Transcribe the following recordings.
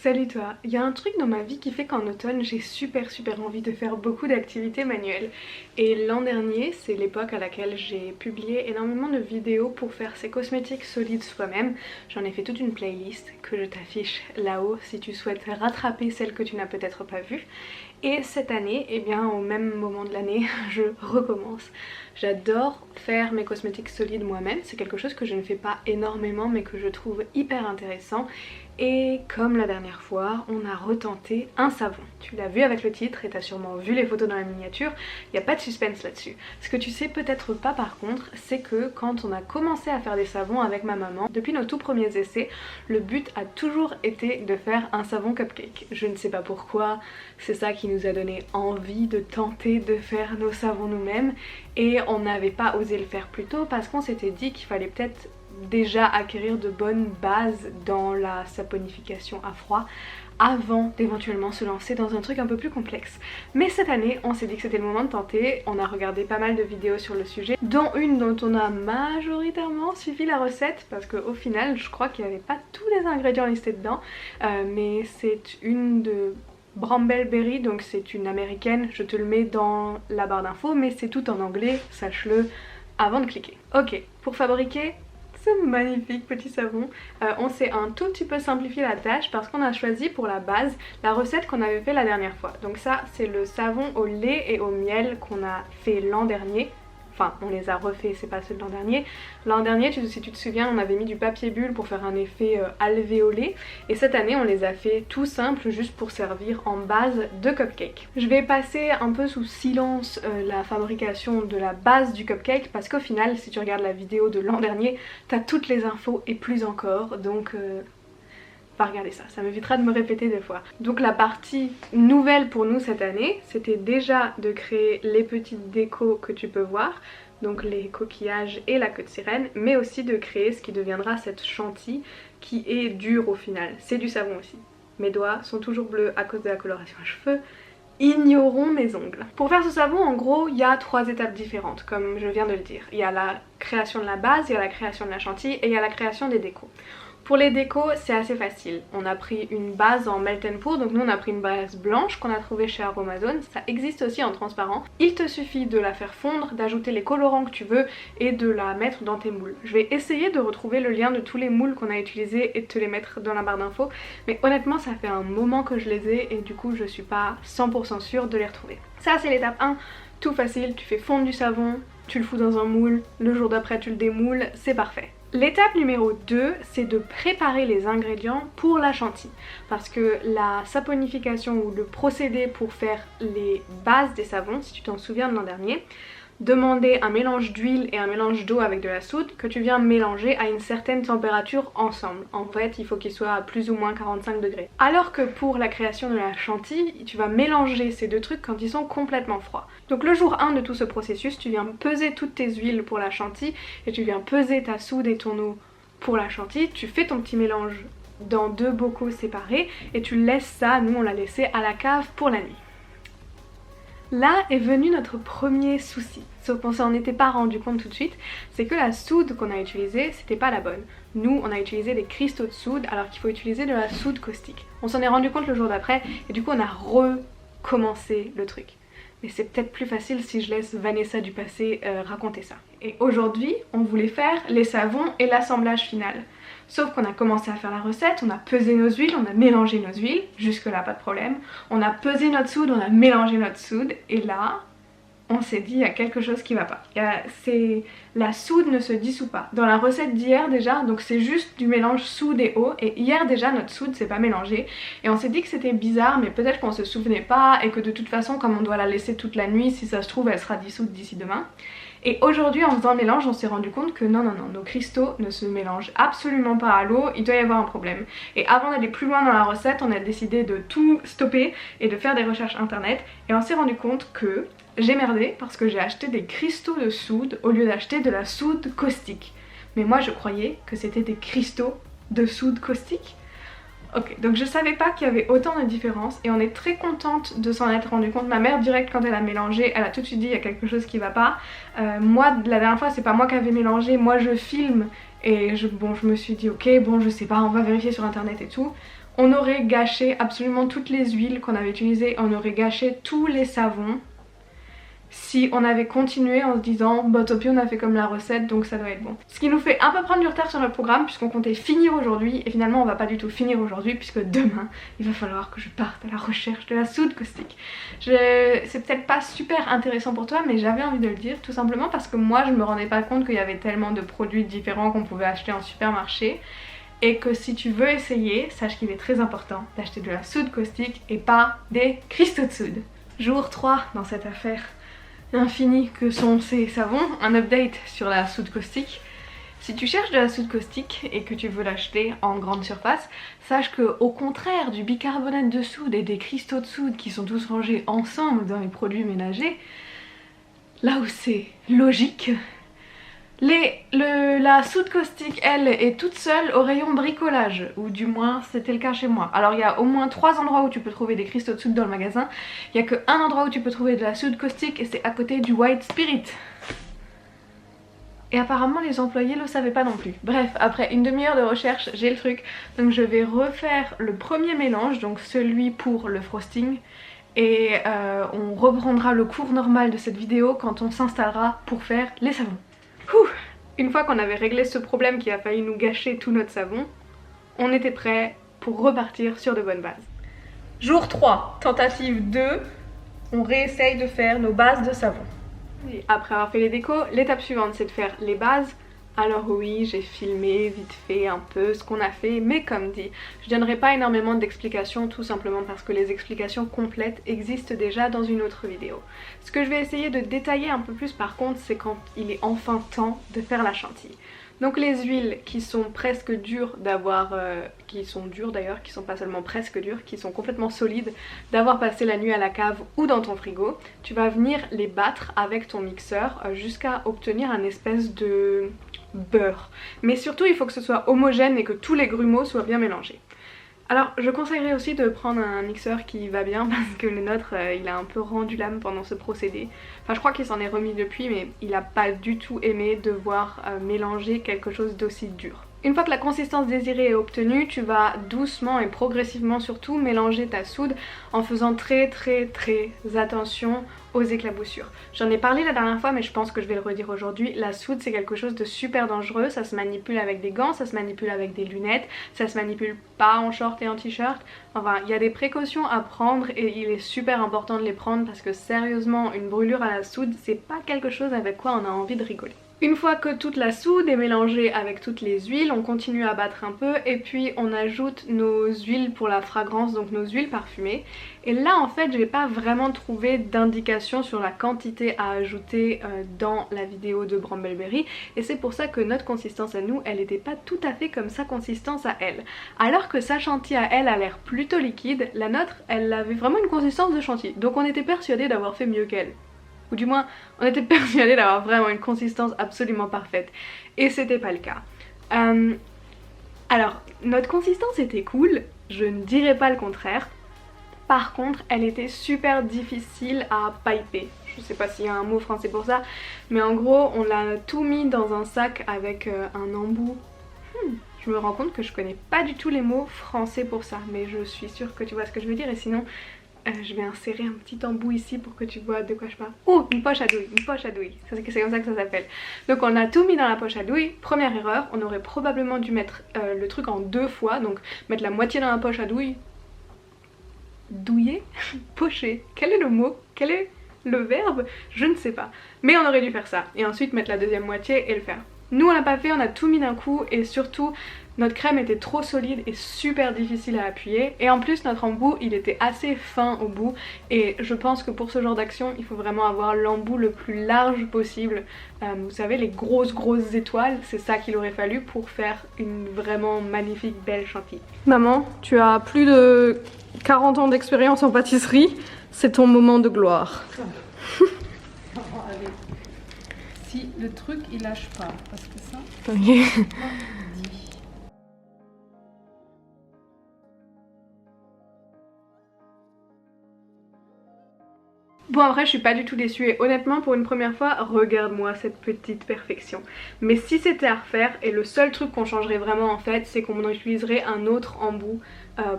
Salut toi, il y a un truc dans ma vie qui fait qu'en automne j'ai super envie de faire beaucoup d'activités manuelles. Et l'an dernier, c'est l'époque à laquelle j'ai publié énormément de vidéos pour faire ces cosmétiques solides soi-même. J'en ai fait toute une playlist que je t'affiche là-haut si tu souhaites rattraper celles que tu n'as peut-être pas vues. Et cette année, eh bien au même moment de l'année, je recommence. J'adore faire mes cosmétiques solides moi-même, c'est quelque chose que je ne fais pas énormément mais que je trouve hyper intéressant. Et comme la dernière fois, on a retenté un savon. Tu l'as vu avec le titre et tu as sûrement vu les photos dans la miniature, il n'y a pas de suspense là-dessus. Ce que tu sais peut-être pas par contre, c'est que quand on a commencé à faire des savons avec ma maman, depuis nos tout premiers essais, le but a toujours été de faire un savon cupcake. Je ne sais pas pourquoi, c'est ça qui nous a donné envie de tenter de faire nos savons nous-mêmes. Et on n'avait pas osé le faire plus tôt parce qu'on s'était dit qu'il fallait peut-être déjà acquérir de bonnes bases dans la saponification à froid avant d'éventuellement se lancer dans un truc un peu plus complexe. Mais cette année, on s'est dit que c'était le moment de tenter. On a regardé pas mal de vidéos sur le sujet, dont une dont on a majoritairement suivi la recette parce qu'au final, je crois qu'il n'y avait pas tous les ingrédients listés dedans, mais c'est une de Bramble Berry, donc c'est une américaine, je te le mets dans la barre d'infos, mais c'est tout en anglais, sache-le avant de cliquer. Ok, pour fabriquer ce magnifique petit savon, on s'est un tout petit peu simplifié la tâche parce qu'on a choisi pour la base la recette qu'on avait fait la dernière fois. Donc ça c'est le savon au lait et au miel qu'on a fait l'an dernier. Enfin, on les a refaits, c'est pas ceux de l'an dernier. L'an dernier, si tu te souviens, on avait mis du papier bulle pour faire un effet alvéolé. Et cette année, on les a fait tout simples, juste pour servir en base de cupcake. Je vais passer un peu sous silence la fabrication de la base du cupcake, parce qu'au final, si tu regardes la vidéo de l'an dernier, t'as toutes les infos et plus encore, donc... va regarder ça m'évitera de me répéter des fois. Donc la partie nouvelle pour nous cette année, c'était déjà de créer les petites décos que tu peux voir, donc les coquillages et la queue de sirène, mais aussi de créer ce qui deviendra cette chantilly qui est dure au final. C'est du savon aussi. Mes doigts sont toujours bleus à cause de la coloration à cheveux. Ignorons mes ongles. Pour faire ce savon, en gros, il y a 3 étapes différentes, comme je viens de le dire. Il y a la création de la base, il y a la création de la chantilly et il y a la création des décos. Pour les décos, c'est assez facile. On a pris une base en melt and pour, donc nous on a pris une base blanche qu'on a trouvée chez Aromazone. Ça existe aussi en transparent. Il te suffit de la faire fondre, d'ajouter les colorants que tu veux et de la mettre dans tes moules. Je vais essayer de retrouver le lien de tous les moules qu'on a utilisés et de te les mettre dans la barre d'infos. Mais honnêtement, ça fait un moment que je les ai et du coup je suis pas 100% sûre de les retrouver. Ça c'est l'étape 1, tout facile, tu fais fondre du savon, tu le fous dans un moule, le jour d'après tu le démoules, c'est parfait. L'étape numéro 2, c'est de préparer les ingrédients pour la chantilly. Parce que la saponification ou le procédé pour faire les bases des savons, si tu t'en souviens de l'an dernier, demandait un mélange d'huile et un mélange d'eau avec de la soude que tu viens mélanger à une certaine température ensemble. En fait, il faut qu'il soit à plus ou moins 45 degrés. Alors que pour la création de la chantilly, tu vas mélanger ces deux trucs quand ils sont complètement froids. Donc le jour 1 de tout ce processus, tu viens peser toutes tes huiles pour la chantilly et tu viens peser ta soude et ton eau pour la chantilly. Tu fais ton petit mélange dans 2 bocaux séparés et tu laisses ça, nous on l'a laissé à la cave pour la nuit. Là est venu notre premier souci, sauf qu'on s'en était pas rendu compte tout de suite, c'est que la soude qu'on a utilisée, c'était pas la bonne. Nous, on a utilisé des cristaux de soude alors qu'il faut utiliser de la soude caustique. On s'en est rendu compte le jour d'après et du coup on a recommencé le truc. Mais c'est peut-être plus facile si je laisse Vanessa du passé raconter ça. Et aujourd'hui, on voulait faire les savons et l'assemblage final. Sauf qu'on a commencé à faire la recette, on a pesé nos huiles, on a mélangé nos huiles, jusque là pas de problème. On a pesé notre soude, on a mélangé notre soude, et là, on s'est dit il y a quelque chose qui va pas. La soude ne se dissout pas. Dans la recette d'hier déjà, donc c'est juste du mélange soude et eau, et hier déjà notre soude s'est pas mélangée. Et on s'est dit que c'était bizarre, mais peut-être qu'on se souvenait pas, et que de toute façon comme on doit la laisser toute la nuit, si ça se trouve elle sera dissoute d'ici demain. Et aujourd'hui en faisant le mélange on s'est rendu compte que non, nos cristaux ne se mélangent absolument pas à l'eau, il doit y avoir un problème. Et avant d'aller plus loin dans la recette, on a décidé de tout stopper et de faire des recherches internet, et on s'est rendu compte que j'ai merdé parce que j'ai acheté des cristaux de soude au lieu d'acheter de la soude caustique. Mais moi je croyais que c'était des cristaux de soude caustique. Ok, donc je savais pas qu'il y avait autant de différences et on est très contente de s'en être rendu compte. Ma mère direct quand elle a mélangé, elle a tout de suite dit il y a quelque chose qui va pas. Moi la dernière fois c'est pas moi qui avais mélangé, moi je filme et je me suis dit ok bon je sais pas, on va vérifier sur internet et tout. on aurait gâché absolument toutes les huiles qu'on avait utilisées, on aurait gâché tous les savons si on avait continué en se disant bah tant pis on a fait comme la recette donc ça doit être bon. Ce qui nous fait un peu prendre du retard sur notre programme puisqu'on comptait finir aujourd'hui et finalement on va pas du tout finir aujourd'hui puisque demain il va falloir que je parte à la recherche de la soude caustique. C'est peut-être pas super intéressant pour toi mais j'avais envie de le dire tout simplement parce que moi je me rendais pas compte qu'il y avait tellement de produits différents qu'on pouvait acheter en supermarché et que si tu veux essayer, sache qu'il est très important d'acheter de la soude caustique et pas des cristaux de soude. Jour 3 dans cette affaire infini que sont ces savons, un update sur la soude caustique. Si tu cherches de la soude caustique et que tu veux l'acheter en grande surface, sache que au contraire du bicarbonate de soude et des cristaux de soude qui sont tous rangés ensemble dans les produits ménagers, là où c'est logique, la soude caustique, elle, est toute seule au rayon bricolage, ou du moins c'était le cas chez moi. Alors il y a au moins 3 endroits où tu peux trouver des cristaux de soude dans le magasin, il n'y a qu'un endroit où tu peux trouver de la soude caustique et c'est à côté du White Spirit. Et apparemment les employés le savaient pas non plus. Bref, après une demi-heure de recherche, j'ai le truc. Donc je vais refaire le premier mélange, donc celui pour le frosting. Et on reprendra le cours normal de cette vidéo quand on s'installera pour faire les savons. Une fois qu'on avait réglé ce problème qui a failli nous gâcher tout notre savon, on était prêt pour repartir sur de bonnes bases. Jour 3, tentative 2, on réessaye de faire nos bases de savon. Et après avoir fait les décos, l'étape suivante c'est de faire les bases. Alors oui, j'ai filmé vite fait un peu ce qu'on a fait, mais comme dit, je donnerai pas énormément d'explications tout simplement parce que les explications complètes existent déjà dans une autre vidéo. Ce que je vais essayer de détailler un peu plus par contre, c'est quand il est enfin temps de faire la chantilly. Donc les huiles qui sont presque dures d'avoir, qui sont dures d'ailleurs, qui sont pas seulement presque dures, qui sont complètement solides, d'avoir passé la nuit à la cave ou dans ton frigo, tu vas venir les battre avec ton mixeur jusqu'à obtenir un espèce de beurre. Mais surtout il faut que ce soit homogène et que tous les grumeaux soient bien mélangés. Alors je conseillerais aussi de prendre un mixeur qui va bien parce que le nôtre il a un peu rendu l'âme pendant ce procédé. Enfin je crois qu'il s'en est remis depuis mais il a pas du tout aimé devoir mélanger quelque chose d'aussi dur. Une fois que la consistance désirée est obtenue, tu vas doucement et progressivement surtout mélanger ta soude en faisant très attention aux éclaboussures. J'en ai parlé la dernière fois mais je pense que je vais le redire aujourd'hui, la soude c'est quelque chose de super dangereux, ça se manipule avec des gants, ça se manipule avec des lunettes, ça se manipule pas en short et en t-shirt, enfin il y a des précautions à prendre et il est super important de les prendre parce que sérieusement une brûlure à la soude c'est pas quelque chose avec quoi on a envie de rigoler. Une fois que toute la soude est mélangée avec toutes les huiles, on continue à battre un peu et puis on ajoute nos huiles pour la fragrance, donc nos huiles parfumées. Et là en fait je n'ai pas vraiment trouvé d'indication sur la quantité à ajouter dans la vidéo de Brambleberry et c'est pour ça que notre consistance à nous, elle n'était pas tout à fait comme sa consistance à elle. Alors que sa chantilly à elle a l'air plutôt liquide, la nôtre elle avait vraiment une consistance de chantilly, donc on était persuadé d'avoir fait mieux qu'elle. Ou du moins on était persuadé d'avoir vraiment une consistance absolument parfaite et c'était pas le cas. Alors notre consistance était cool, je ne dirais pas le contraire. Par contre elle était super difficile à piper. Je sais pas s'il y a un mot français pour ça, mais en gros on l'a tout mis dans un sac avec un embout. Je me rends compte que je connais pas du tout les mots français pour ça, mais je suis sûre que tu vois ce que je veux dire et sinon je vais insérer un petit embout ici pour que tu vois de quoi je parle. Oh, une poche à douille, une poche à douille, c'est comme ça que ça s'appelle. Donc on a tout mis dans la poche à douille, première erreur, on aurait probablement dû mettre le truc en 2 fois, donc mettre la moitié dans la poche à douille. Douiller? Pocher, quel est le mot? Quel est le verbe? Je ne sais pas. Mais on aurait dû faire ça, et ensuite mettre la deuxième moitié et le faire. Nous on l'a pas fait, on a tout mis d'un coup et surtout notre crème était trop solide et super difficile à appuyer et en plus notre embout il était assez fin au bout et je pense que pour ce genre d'action il faut vraiment avoir l'embout le plus large possible. Vous savez les grosses étoiles, c'est ça qu'il aurait fallu pour faire une vraiment magnifique belle chantilly. Maman, tu as plus de 40 ans d'expérience en pâtisserie, c'est ton moment de gloire. Si le truc il lâche pas, parce que ça... Okay. Bon après je suis pas du tout déçue et honnêtement pour une première fois, regarde-moi cette petite perfection. Mais si c'était à refaire, et le seul truc qu'on changerait vraiment en fait, c'est qu'on utiliserait un autre embout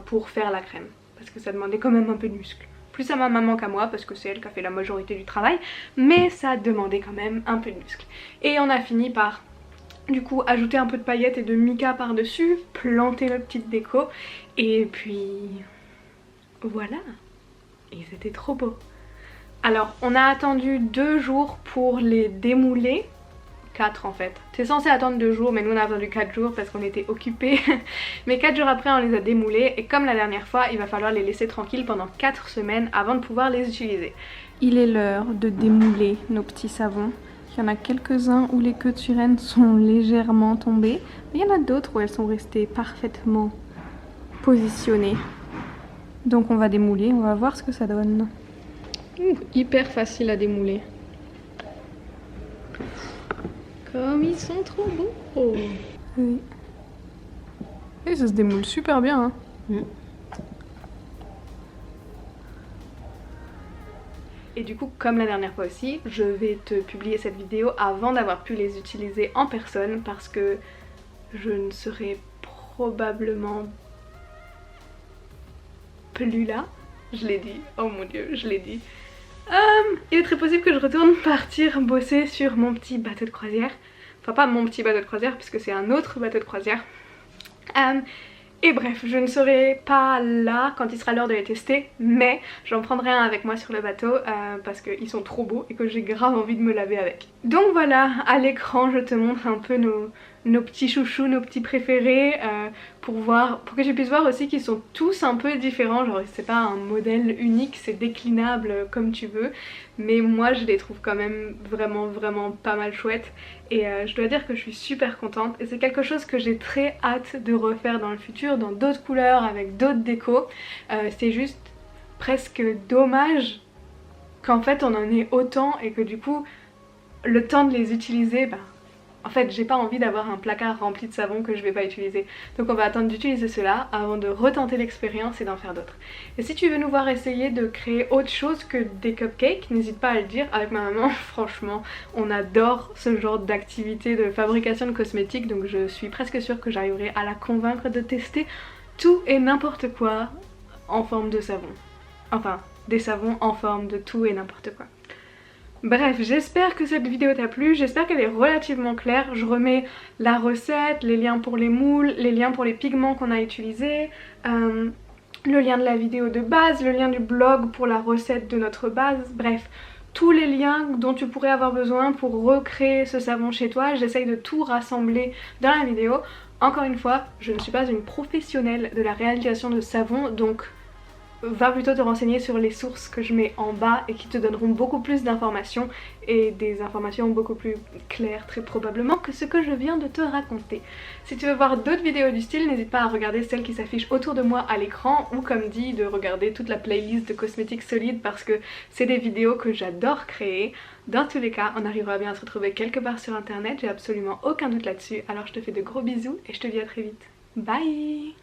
pour faire la crème. Parce que ça demandait quand même un peu de muscle. Plus à ma maman qu'à moi parce que c'est elle qui a fait la majorité du travail, mais ça demandait quand même un peu de muscle. Et on a fini par du coup ajouter un peu de paillettes et de mica par dessus, planter notre petite déco et puis voilà, ils étaient trop beaux. Alors on a attendu 2 jours pour les démouler, 4 en fait. C'est censé attendre 2 jours mais nous on a attendu 4 jours parce qu'on était occupés. Mais 4 jours après on les a démoulés et comme la dernière fois il va falloir les laisser tranquilles pendant 4 semaines avant de pouvoir les utiliser. Il est l'heure de démouler nos petits savons. Il y en a quelques-uns où les queues de sirène sont légèrement tombées, mais il y en a d'autres où elles sont restées parfaitement positionnées. Donc on va démouler, on va voir ce que ça donne. Hyper facile à démouler. Comme ils sont trop beaux. Oui. Et ça se démoule super bien. Hein. Et du coup, comme la dernière fois aussi, je vais te publier cette vidéo avant d'avoir pu les utiliser en personne parce que je ne serai probablement plus là. Je l'ai dit, oh mon dieu, je l'ai dit. Il est très possible que je retourne partir bosser sur mon petit bateau de croisière. Enfin pas mon petit bateau de croisière puisque c'est un autre bateau de croisière. Et bref, je ne serai pas là quand il sera l'heure de les tester, mais j'en prendrai un avec moi sur le bateau parce qu'ils sont trop beaux et que j'ai grave envie de me laver avec. Donc voilà, à l'écran je te montre un peu nos petits chouchous, nos petits préférés pour que tu puisses voir aussi qu'ils sont tous un peu différents. Genre c'est pas un modèle unique, c'est déclinable comme tu veux, mais moi je les trouve quand même vraiment pas mal chouettes et je dois dire que je suis super contente et c'est quelque chose que j'ai très hâte de refaire dans le futur, dans d'autres couleurs, avec d'autres décos. C'est juste presque dommage qu'en fait on en ait autant et que du coup le temps de les utiliser, en fait j'ai pas envie d'avoir un placard rempli de savon que je vais pas utiliser. Donc on va attendre d'utiliser cela avant de retenter l'expérience et d'en faire d'autres. Et si tu veux nous voir essayer de créer autre chose que des cupcakes, n'hésite pas à le dire. Avec ma maman, franchement, on adore ce genre d'activité de fabrication de cosmétiques, donc je suis presque sûre que j'arriverai à la convaincre de tester tout et n'importe quoi en forme de savon. Enfin, des savons en forme de tout et n'importe quoi. Bref, j'espère que cette vidéo t'a plu, j'espère qu'elle est relativement claire. Je remets la recette, les liens pour les moules, les liens pour les pigments qu'on a utilisés, le lien de la vidéo de base, le lien du blog pour la recette de notre base, bref. Tous les liens dont tu pourrais avoir besoin pour recréer ce savon chez toi, j'essaye de tout rassembler dans la vidéo. Encore une fois, je ne suis pas une professionnelle de la réalisation de savon, donc va plutôt te renseigner sur les sources que je mets en bas et qui te donneront beaucoup plus d'informations et des informations beaucoup plus claires très probablement que ce que je viens de te raconter. Si tu veux voir d'autres vidéos du style, n'hésite pas à regarder celles qui s'affichent autour de moi à l'écran ou comme dit de regarder toute la playlist de cosmétiques solides parce que c'est des vidéos que j'adore créer. Dans tous les cas, on arrivera bien à se retrouver quelque part sur internet, j'ai absolument aucun doute là-dessus. Alors je te fais de gros bisous et je te dis à très vite. Bye!